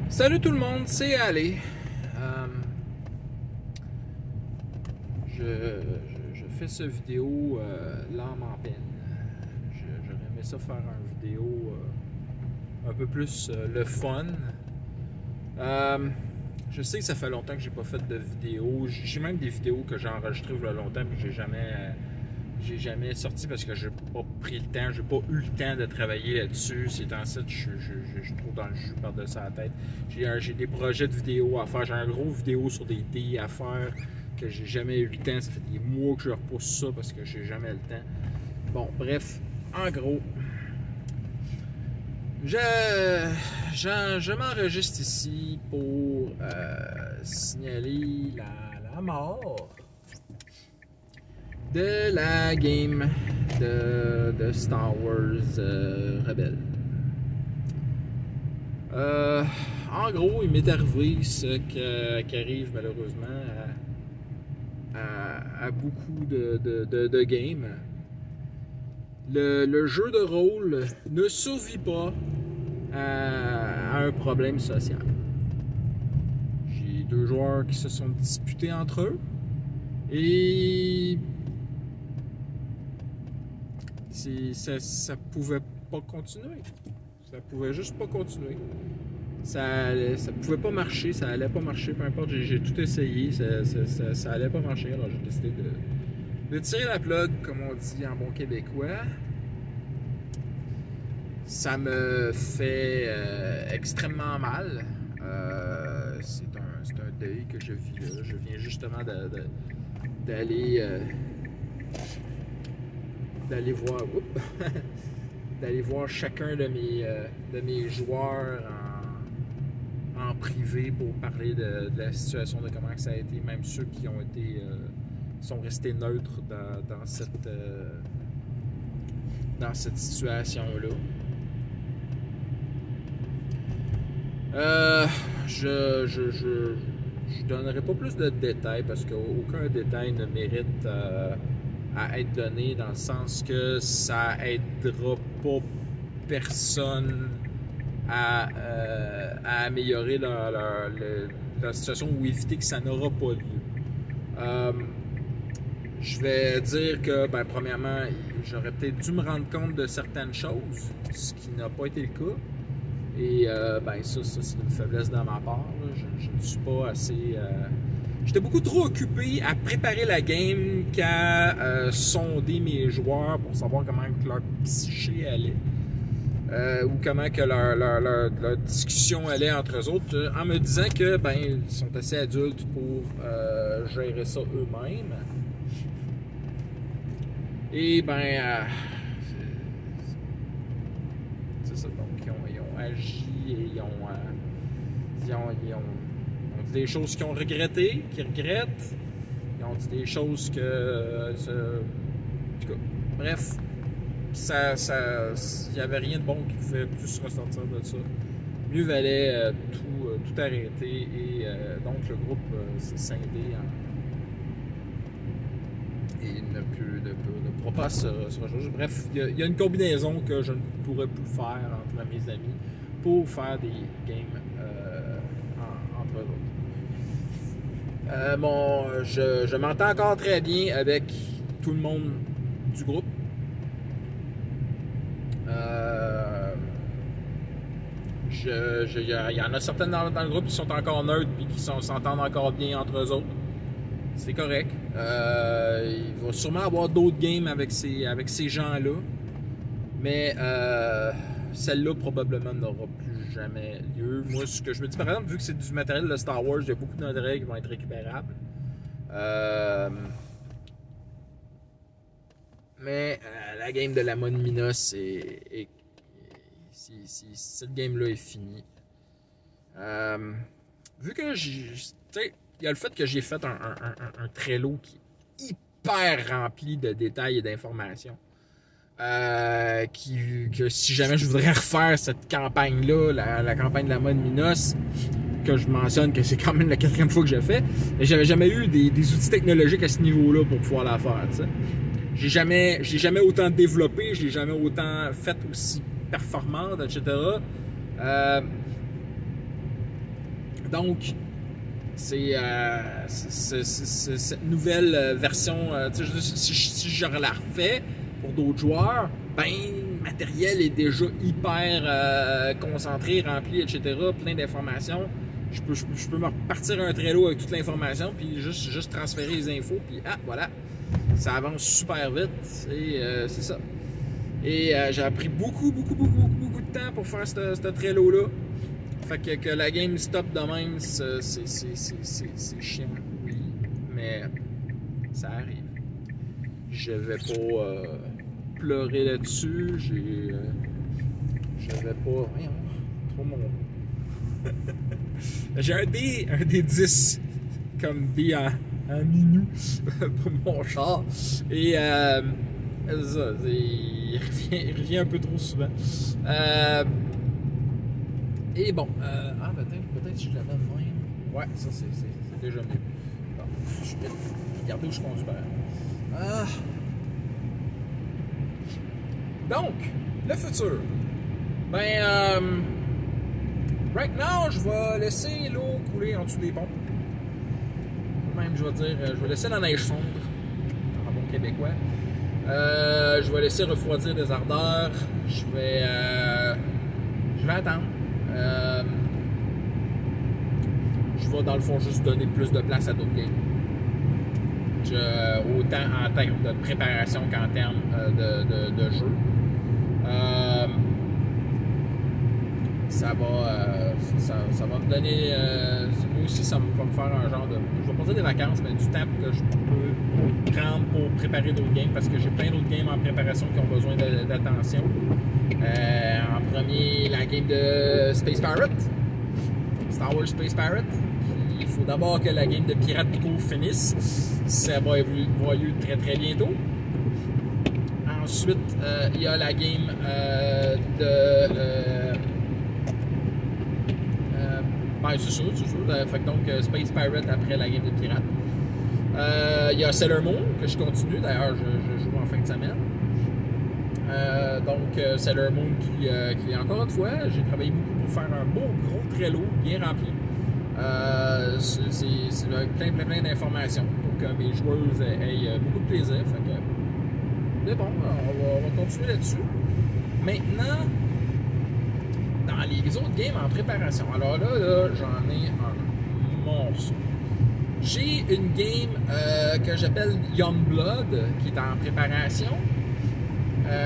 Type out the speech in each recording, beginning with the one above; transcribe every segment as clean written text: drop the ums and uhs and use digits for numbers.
Salut tout le monde, c'est Ali. Je fais cette vidéo l'âme en peine. J'aurais aimé ça faire une vidéo un peu plus le fun. Je sais que ça fait longtemps que j'ai pas fait de vidéo. J'ai même des vidéos que j'ai enregistrées il y a longtemps et que j'ai jamais sorti parce que j'ai pas pris le temps, j'ai pas eu le temps de travailler là-dessus. C'est en fait, je suis trop dans le jus par-dessus la tête. J'ai des projets de vidéos à faire. J'ai un gros vidéo sur des TI à faire que j'ai jamais eu le temps. Ça fait des mois que je repousse ça parce que j'ai jamais le temps. Bon, bref, en gros, je m'enregistre ici pour signaler la mort de la game de Star Wars Rebelle. En gros, il m'est arrivé ce qui arrive malheureusement à beaucoup de games. Le jeu de rôle ne survit pas à un problème social. J'ai deux joueurs qui se sont disputés entre eux et ça pouvait pas continuer. Ça pouvait juste pas continuer. Ça pouvait pas marcher, ça allait pas marcher, peu importe, j'ai tout essayé, ça allait pas marcher, alors j'ai décidé de tirer la plug, comme on dit en bon québécois. Ça me fait extrêmement mal. C'est un deuil que je vis là. Je viens justement d'aller voir d'aller voir chacun de mes joueurs en privé pour parler de la situation, de comment ça a été, même ceux qui ont été sont restés neutres dans cette situation-là. Je donnerai pas plus de détails parce qu'aucun détail ne mérite à être donné, dans le sens que ça aidera pas personne à améliorer la situation ou éviter que ça n'aura pas lieu. Je vais dire que, premièrement, j'aurais peut-être dû me rendre compte de certaines choses, ce qui n'a pas été le cas. Et ça c'est une faiblesse de ma part. Je ne suis pas assez... J'étais beaucoup trop occupé à préparer la game qu'à sonder mes joueurs pour savoir comment leur psyché allait. Ou comment que leur discussion allait entre eux autres, en me disant que ils sont assez adultes pour gérer ça eux-mêmes. Et c'est ça, donc ils ont agi et ils ont dit des choses qu'ils ont regrettées, qu'ils regrettent. Ils ont dit des choses que... en tout cas, bref, il n'y avait rien de bon qui pouvait plus ressortir de ça. Mieux valait tout arrêter et donc le groupe s'est scindé et ne pourra pas se rejoindre. Bref, il y a une combinaison que je ne pourrais plus faire entre mes amis pour faire des games entre eux. Je m'entends encore très bien avec tout le monde du groupe. Il y en a certaines dans le groupe qui sont encore neutres et qui s'entendent encore bien entre eux autres. C'est correct. Il va sûrement avoir d'autres games avec ces gens-là. Mais celle-là probablement n'aura plus jamais lieu. Moi, ce que je me dis, par exemple, vu que c'est du matériel de Star Wars, il y a beaucoup de notre règles qui vont être récupérables. Mais la game de la Mon Minos, cette game-là est finie. Vu que il y a le fait que j'ai fait un Trello qui est hyper rempli de détails et d'informations. Que si jamais je voudrais refaire cette campagne-là, la campagne de la Mon Minos, que je mentionne que c'est quand même la 4e fois que je fais, mais j'avais jamais eu des outils technologiques à ce niveau-là pour pouvoir la faire, tu sais. J'ai jamais autant développé, j'ai jamais autant fait aussi performante, etc. Donc, c'est cette nouvelle version, si je la refais pour d'autres joueurs, ben, le matériel est déjà hyper concentré, rempli, etc., plein d'informations. Je peux me repartir un Trello avec toute l'information, puis juste transférer les infos, puis voilà, ça avance super vite, et c'est ça. Et j'ai appris beaucoup de temps pour faire ce Trello-là. Fait que la game stop de même, c'est chiant, oui, mais ça arrive. Je vais pas pleurer là-dessus, je vais pas... Voyons, trop mon... J'ai un des 10 comme dé en minou pour mon char, et ça, il revient un peu trop souvent. Et bon, peut-être si je l'avais de même. Ouais, ça c'est déjà mieux. Bon, je vais regarder où je conduis par là. Donc, le futur. Ben, right now, je vais laisser l'eau couler en dessous des pompes. Même, je vais dire, je vais laisser la neige fondre, en bon québécois. Je vais laisser refroidir les ardeurs. Je vais attendre. Je vais dans le fond juste donner plus de place à d'autres games. Autant en termes de préparation qu'en termes de jeu. Ça va me donner. Moi aussi, ça va me faire un genre de. Je vais pas dire des vacances, mais du temps que je peux prendre pour préparer d'autres games, parce que j'ai plein d'autres games en préparation qui ont besoin d'attention. En premier, la game de Space Pirate, Star Wars Space Pirate. Il faut d'abord que la game de Pirate Pico finisse. Ça va avoir lieu très très bientôt. Ensuite, il y a la game ben, c'est sûr. Fait que donc, Space Pirate après la game de Pirate. Il y a Sailor Moon, que je continue. D'ailleurs, je joue en fin de semaine. Donc, Sailor Moon qui, encore une fois, j'ai travaillé beaucoup pour faire un beau gros Trello bien rempli. C'est plein d'informations pour que mes joueuses aient beaucoup de plaisir. Fait que, mais bon, on va continuer là-dessus. Maintenant, dans les autres games en préparation, alors là j'en ai un morceau. J'ai une game que j'appelle Youngblood qui est en préparation.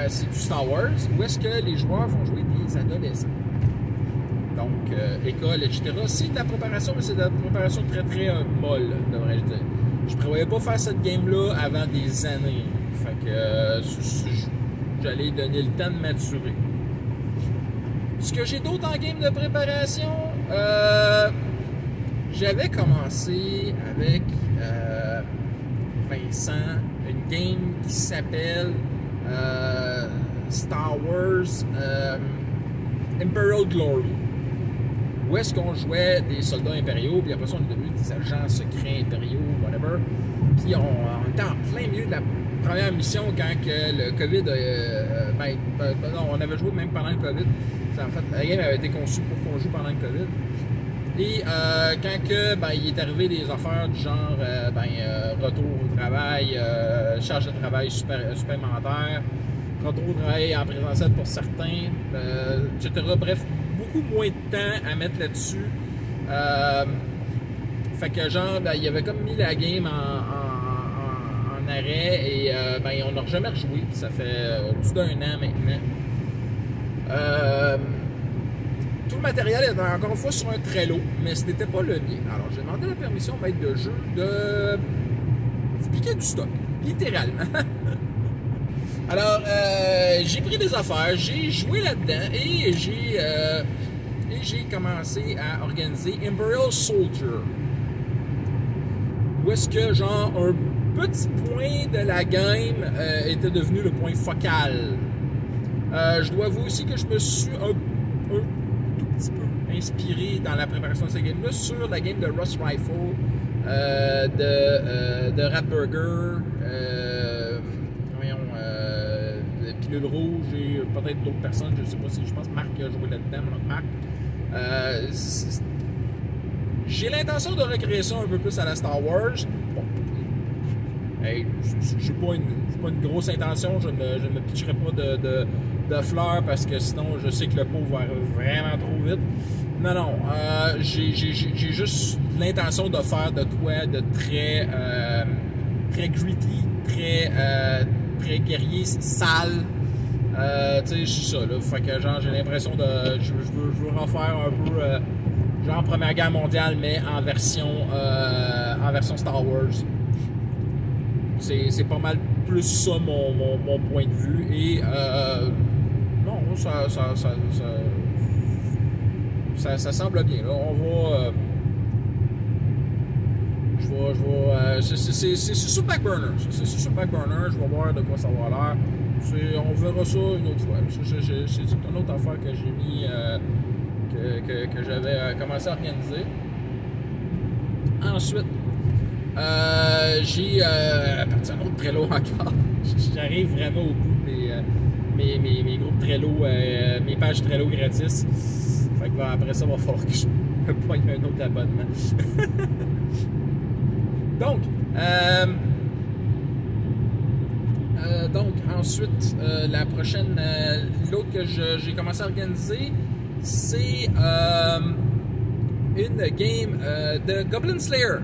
C'est du Star Wars, où est-ce que les joueurs vont jouer des adolescents. Donc, école, etc. C'est de la préparation, mais c'est de la préparation très très molle, devrais-je dire. Je prévoyais pas faire cette game-là avant des années. Fait que j'allais donner le temps de maturer. Ce que j'ai d'autre en game de préparation, j'avais commencé avec Vincent une game qui s'appelle Star Wars Imperial Glory, où est-ce qu'on jouait des soldats impériaux, puis après ça on est devenu des agents secrets impériaux, whatever. Puis on était en plein milieu de la première mission quand que le COVID non, on avait joué même pendant le COVID. En fait, la game avait été conçue pour qu'on joue pendant le COVID. Et quand que, il est arrivé des affaires du genre retour au travail, charge de travail supplémentaire, retour au travail en présentiel pour certains, etc. Bref, beaucoup moins de temps à mettre là-dessus. Fait que genre, il avait comme mis la game en arrêt et on n'a jamais rejoué. Ça fait plus d'un an maintenant. Tout le matériel est encore une fois sur un Trello, mais ce n'était pas le mien. Alors, j'ai demandé la permission au maître de jeu de piquer du stock, littéralement. Alors, j'ai pris des affaires, j'ai joué là-dedans et j'ai commencé à organiser Imperial Soldier. Où est-ce que, genre, un petit point de la game était devenu le point focal. Je dois avouer aussi que je me suis un tout petit peu inspiré dans la préparation de cette game-là sur la game de Rust Rifle, de Ratburger, de Pilule Rouge et peut-être d'autres personnes, je ne sais pas si, je pense que Marc a joué là-dedans, Marc. J'ai l'intention de recréer ça un peu plus à la Star Wars. Bon, hey, je n'ai pas une grosse intention, je ne me pitcherai pas de fleurs parce que sinon je sais que le pot va vraiment trop vite. Non, j'ai juste l'intention de faire de quoi de très gritty, très guerrier, sale. Tu sais, c'est ça, là. Fait que genre, j'ai l'impression de. Je veux refaire un peu genre Première Guerre mondiale, mais en version Star Wars. C'est pas mal plus ça mon point de vue. Et non, ça semble bien. Là. On va. C'est sur back burner. C'est sur back burner. Je vais voir de quoi ça va l'air. On verra ça une autre fois. C'est une autre affaire que j'ai mis, que j'avais commencé à organiser. Ensuite, j'ai parti un autre Trello encore. J'arrive vraiment au bout de mes groupes Trello, mes pages Trello gratis. Fait que après ça, il va falloir que je me poigne un autre abonnement. Donc, ensuite, la prochaine, l'autre que j'ai commencé à organiser, c'est une game de Goblin Slayer.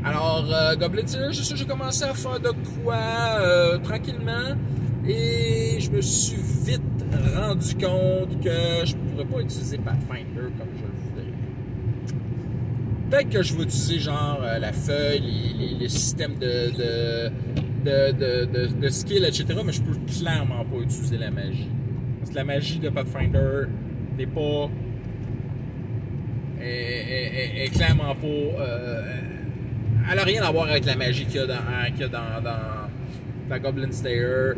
Alors, Goblin Slayer, c'est ça, j'ai commencé à faire de quoi tranquillement, et je me suis vite rendu compte que je ne pourrais pas utiliser Pathfinder comme je le voudrais. Peut-être que je vais utiliser genre la feuille, les systèmes de skill, etc. Mais je peux clairement pas utiliser la magie. Parce que la magie de Pathfinder n'est pas. est clairement pas. Elle n'a rien à voir avec la magie qu'il y a dans Goblin Slayer.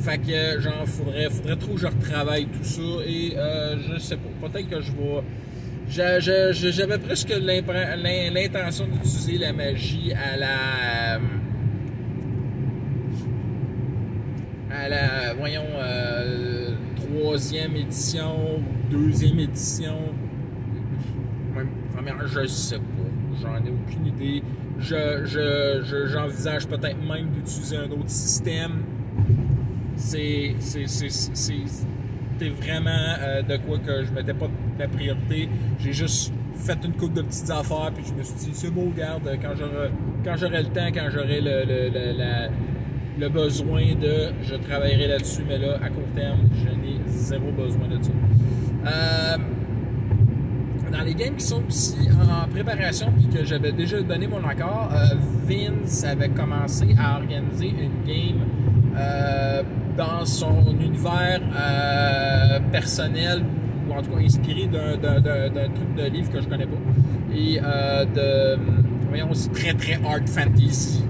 Fait que, genre, faudrait trop que je retravaille tout ça. Et je sais pas. Peut-être que je vais. J'avais presque l'intention d'utiliser la magie à la voyons, 3e édition, 2e édition, même première, je sais pas, j'en ai aucune idée. J'envisage peut-être même d'utiliser un autre système. C'est vraiment de quoi que je mettais pas la priorité. J'ai juste fait une couple de petites affaires, puis je me suis dit, c'est beau, regarde, quand j'aurai le temps, quand j'aurai le besoin de, je travaillerai là-dessus, mais là, à court terme, je n'ai zéro besoin de ça. Dans les games qui sont aussi en préparation, puis que j'avais déjà donné mon accord, Vince avait commencé à organiser une game dans son univers personnel, ou en tout cas inspiré d'un truc de livre que je connais pas, et voyons, c'est très très hard fantasy.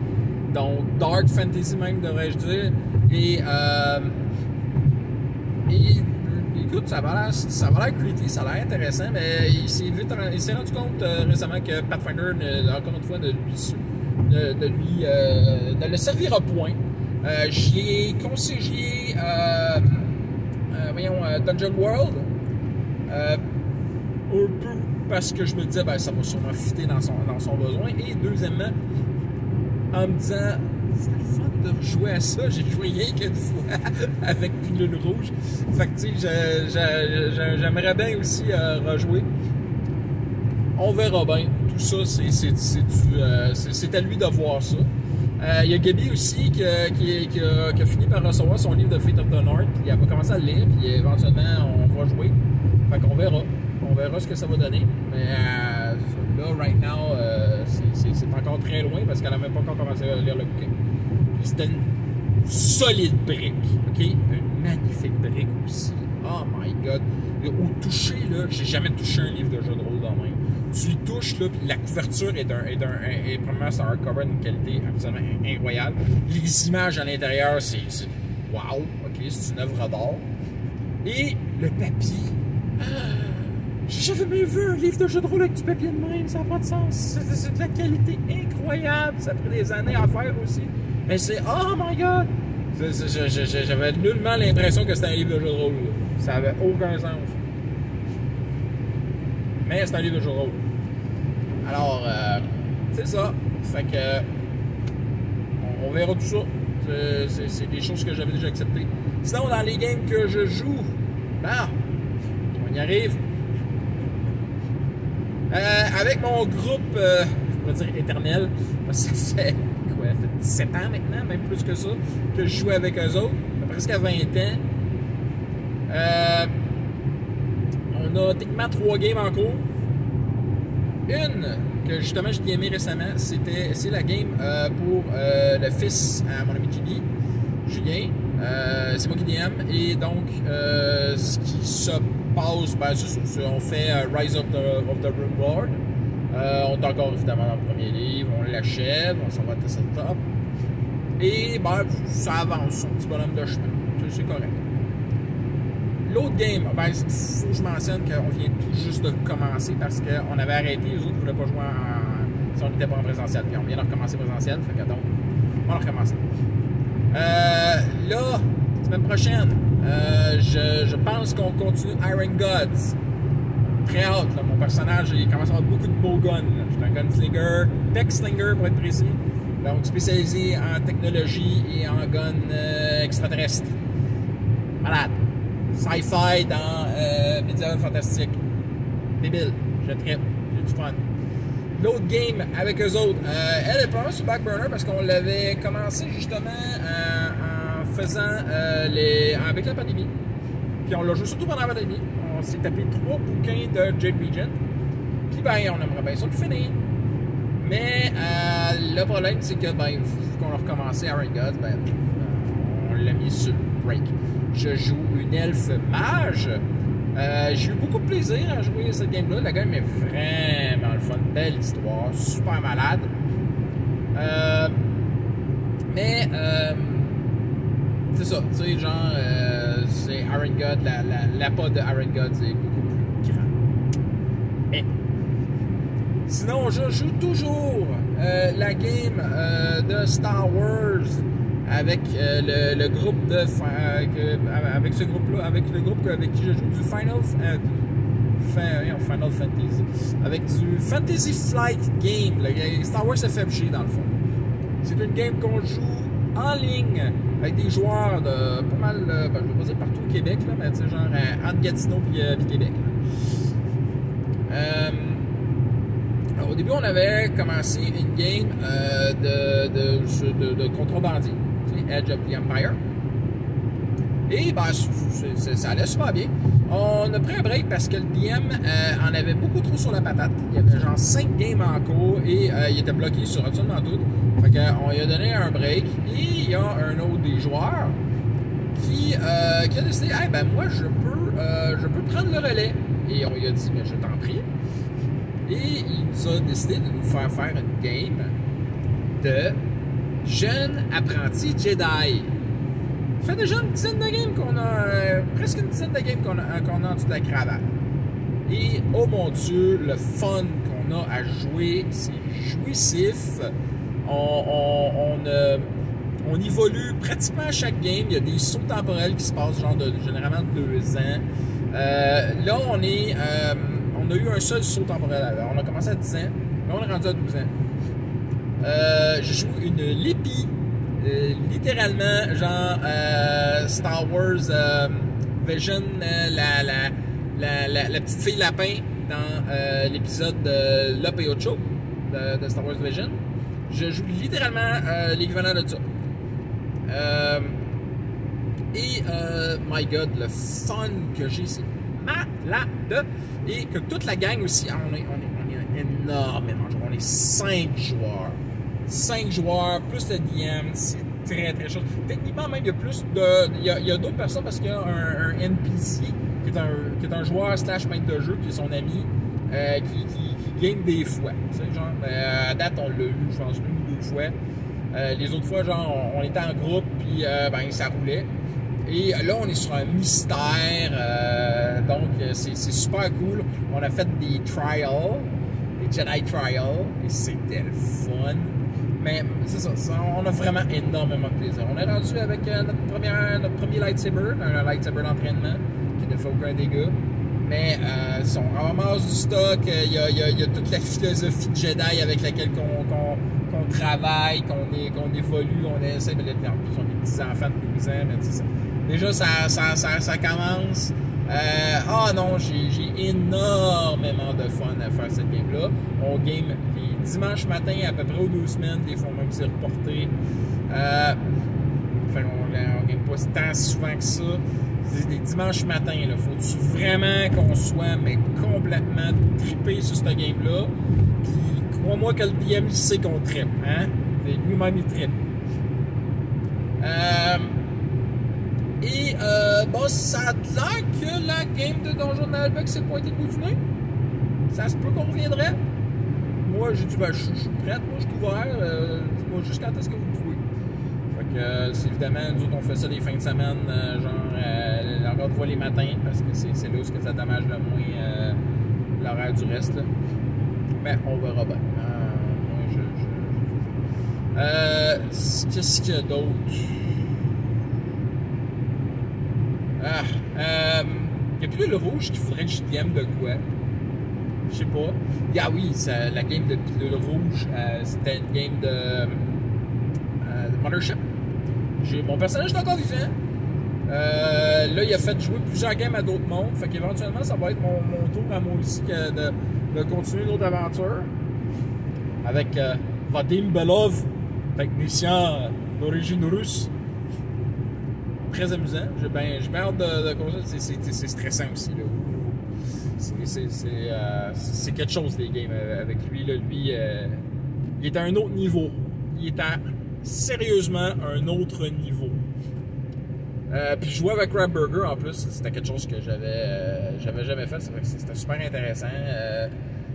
Donc, dark fantasy même, devrais-je dire. Et écoute, ça va l'air creepy, ça a l'air intéressant, mais il s'est rendu compte récemment que Pathfinder, encore une fois, ne le servira point. J'y ai conseillé Dungeon World, un peu parce que je me disais, ben, ça va sûrement fitter dans son besoin. Et deuxièmement, en me disant, c'est le fun de rejouer à ça, j'ai joué rien qu'une fois avec Pilule Rouge. Fait que tu sais, j'aimerais bien aussi rejouer. On verra bien. Tout ça, c'est à lui de voir ça. Il y a Gaby aussi qui a fini par recevoir son livre de Fate of the North. Il va commencer à le lire, puis éventuellement, on va jouer. Fait qu'on verra. On verra ce que ça va donner. Mais là, right now, c'est encore très loin parce qu'elle n'a même pas encore commencé à lire le bouquin. C'était une solide brique, OK? Une magnifique brique aussi. Oh my God! Au toucher, là, j'ai jamais touché un livre de jeu de rôle dans même. Tu le touches, là, puis la couverture est premièrement, c'est un hardcover d'une qualité absolument incroyable. Les images à l'intérieur, c'est wow! OK? C'est une œuvre d'art. Et le papier... J'ai jamais vu un livre de jeu de rôle avec du papier de même, ça n'a pas de sens. C'est de la qualité incroyable, ça a pris des années à faire aussi. Mais c'est, oh my God! J'avais nullement l'impression que c'était un livre de jeu de rôle. Là. Ça avait aucun sens. Mais c'est un livre de jeu de rôle. Alors, c'est ça. Fait que on verra tout ça. C'est des choses que j'avais déjà acceptées. Sinon, dans les games que je joue, on y arrive. Avec mon groupe, je pourrais dire éternel, parce que ça fait 17 ans maintenant, même plus que ça, que je joue avec eux autres, presque à 20 ans. On a techniquement 3 games en cours. Une que justement j'ai gamé récemment, c'est la game pour le fils à mon ami Julien. C'est moi qui DM. Et donc, ce qui se passe, on fait Rise of the Rimlord. On est encore évidemment dans le premier livre, on l'achève, on s'en va tester le top. Et ça avance, son petit bonhomme de chemin. C'est correct. L'autre game, il faut que je mentionne qu'on vient tout juste de commencer parce qu'on avait arrêté, les autres ne voulaient pas jouer si on n'était pas en présentiel. Puis on vient de recommencer présentiel, fait que donc, on va recommencer. Là, semaine prochaine, je pense qu'on continue Iron Gods. Très hâte, là. Mon personnage, il commence à avoir beaucoup de beaux guns. Je suis un gunslinger, tech slinger pour être précis. Donc spécialisé en technologie et en guns extraterrestres. Malade. Sci-fi dans médiéval fantastique. Débile. Je trippe. J'ai du fun. L'autre game avec eux autres, elle est pas sur back burner parce qu'on l'avait commencé justement en faisant avec la pandémie. Puis on l'a joué surtout pendant la pandémie. On s'est tapé 3 bouquins de Jade Regent. Puis on aimerait bien ça le finir. Mais le problème, c'est que vu qu'on a recommencé Iron Gods, on l'a mis sur le break. Je joue une elfe mage. J'ai eu beaucoup de plaisir à jouer cette game-là. La game est vraiment le fun. Belle histoire. Super malade. Mais c'est ça. Tu sais, genre, c'est Iron God. L'appât de Iron God, c'est beaucoup plus grand. Mais sinon, je joue toujours la game de Star Wars avec le groupe avec ce groupe-là, avec le groupe avec qui je joue du Final Fantasy, avec du Fantasy Flight Game, le Star Wars FFG dans le fond. C'est une game qu'on joue en ligne avec des joueurs de pas mal, je vais pas dire partout au Québec, là, mais tu sais, genre entre Gatineau puis Québec. Alors, au début, on avait commencé une game de contrebandier. Edge of the Empire. Et ça allait super bien. On a pris un break parce que le DM en avait beaucoup trop sur la patate. Il y avait genre 5 games en cours et il était bloqué sur absolument tout. Fait qu'on lui a donné un break et il y a un autre des joueurs qui a décidé moi je peux prendre le relais. Et on lui a dit je t'en prie. Et il nous a décidé de nous faire une game de jeune apprenti Jedi. Ça fait déjà une dizaine de games qu'on a, presque une dizaine de games qu'on a en dessous de la cravate. Et oh mon Dieu, le fun qu'on a à jouer, c'est jouissif. On évolue pratiquement à chaque game. Il y a des sauts temporels qui se passent genre généralement 2 ans. Là, on a eu un seul saut temporel. Alors, on a commencé à 10 ans, là on est rendu à 12 ans. Je joue une Lippy, littéralement, genre Star Wars Vision, la petite fille lapin dans l'épisode de Lop et Ocho de Star Wars Vision. Je joue littéralement l'équivalent de ça. My God, le fun que j'ai, c'est malade. Et que toute la gang aussi, on est énormément. On est 5 joueurs. 5 joueurs, plus le DM, c'est très très chaud. Techniquement, même, il y a plus de. Il y a d'autres personnes parce qu'il y a un NPC qui est un joueur / maître de jeu, qui est son ami, qui gagne des fois. Tu sais, genre, à date, on l'a eu, je pense, 1 ou 2 fois. Les autres fois, genre, on était en groupe, puis ça roulait. Et là, on est sur un mystère, donc c'est super cool. On a fait des trials, des Jedi trials, et c'était le fun. Mais c'est ça, on a vraiment énormément de plaisir. On est rendu avec notre premier lightsaber, un lightsaber d'entraînement qui ne fait aucun dégât. Mais on ramasse du stock, il y a toute la philosophie de Jedi avec laquelle qu'on travaille, qu'on évolue, on essaie de l'être. En plus, on est des petits enfants de 12 ans, mais ça. Déjà, ça commence. Non, j'ai énormément de fun à faire cette game-là. On game les dimanches matins à peu près aux 2 semaines, des fois même c'est reporté. On game pas tant souvent que ça. C'est des dimanches matins, là. Faut-tu vraiment qu'on soit complètement trippé sur cette game-là? Puis crois-moi que le DM il sait qu'on trippe, hein? Lui-même il trippe. Ça a l'air que la game de Donjon Nalbec s'est pointée le bout du nez. Ça se peut qu'on reviendrait. Moi, j'ai dit, je suis prête, moi, je suis ouvert. Dis-moi juste quand est-ce que vous pouvez. Fait que, c'est évidemment, nous autres, on fait ça les fins de semaine, l'horaire de voix les matins, parce que c'est là où ça dommage le moins l'horaire du reste. Là. Mais on verra bien. Qu'est-ce qu'il y a d'autre? Il n'y a plus le rouge qu'il faudrait que je DM de quoi. Je sais pas. Ah oui, la game de le rouge, c'était une game de Mothership. Mon personnage est encore vivant. Là, il a fait jouer plusieurs games à d'autres mondes. Fait qu'éventuellement, ça va être mon tour à moi aussi de continuer notre aventure. Avec Vadim Belov, technicien d'origine russe. Très amusant. J'ai bien hâte de continuer. C'est stressant aussi. C'est quelque chose des games avec lui. Là. Lui, il est à un autre niveau. Il est à sérieusement un autre niveau. Puis jouer avec Crab Burger en plus, c'était quelque chose que j'avais jamais fait. C'était super intéressant.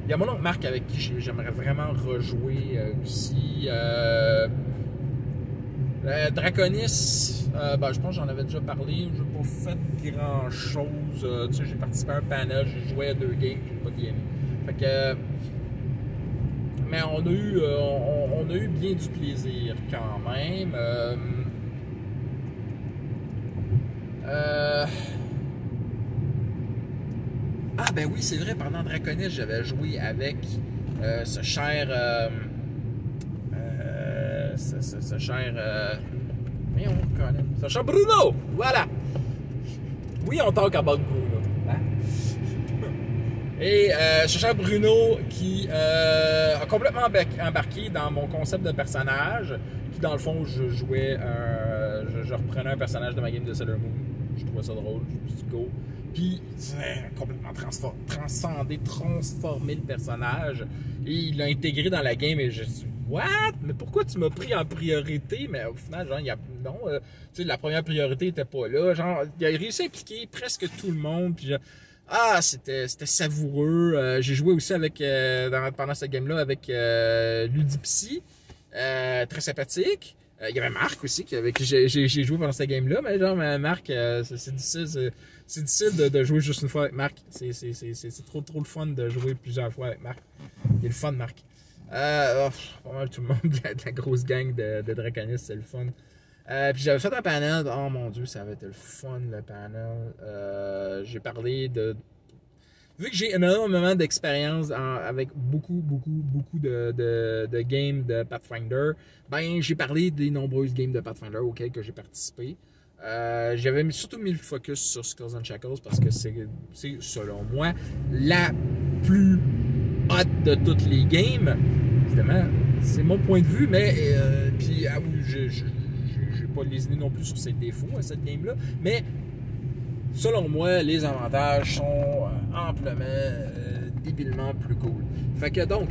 Il y a mon oncle Marc avec qui j'aimerais vraiment rejouer aussi. Draconis, je pense que j'en avais déjà parlé. Je n'ai pas fait grand chose. J'ai participé à un panel, j'ai joué à 2 games, j'ai pas bien aimé. Fait que. Mais on a eu bien du plaisir quand même. Ben oui, c'est vrai, pendant Draconis, j'avais joué avec ce cher Bruno! Voilà! Oui, on talk about Bruno. Hein? Et ce cher Bruno qui a complètement embarqué dans mon concept de personnage, qui dans le fond, je reprenais un personnage de ma game de Sailor Moon. Je trouvais ça drôle, je me suis dit go. Puis, complètement transformé le personnage. Et il l'a intégré dans la game et je me suis dit, what? Mais pourquoi tu m'as pris en priorité? Mais au final, genre, la première priorité était pas là. Genre, il a réussi à impliquer presque tout le monde. Puis, c'était savoureux. J'ai joué aussi pendant cette game-là avec Ludipsy. Très sympathique. Il y avait Marc aussi, avec qui j'ai joué pendant cette game-là, mais genre, Marc, c'est difficile de jouer juste une fois avec Marc. C'est trop le fun de jouer plusieurs fois avec Marc. Il est le fun, Marc. Pas mal tout le monde de la grosse gang de Draconis, c'est le fun. Puis j'avais fait un panel, oh mon dieu, ça avait été le fun, le panel. J'ai parlé de... Vu que j'ai énormément d'expérience avec beaucoup de games de Pathfinder, j'ai parlé des nombreuses games de Pathfinder auxquelles j'ai participé. J'avais surtout mis le focus sur Skulls and Shackles parce que c'est selon moi la plus hot de toutes les games. Évidemment, c'est mon point de vue, mais puis j'ai pas lésiné non plus sur ses défauts à cette game-là, mais selon moi, les avantages sont amplement, débilement plus cool. Fait que donc,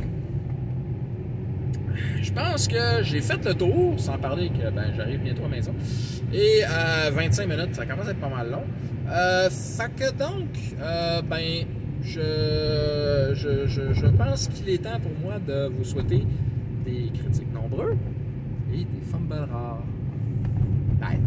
je pense que j'ai fait le tour, sans parler que j'arrive bientôt à la maison. Et 25 minutes, ça commence à être pas mal long. Fait que donc, je pense qu'il est temps pour moi de vous souhaiter des critiques nombreux et des fumbles rares. Bye!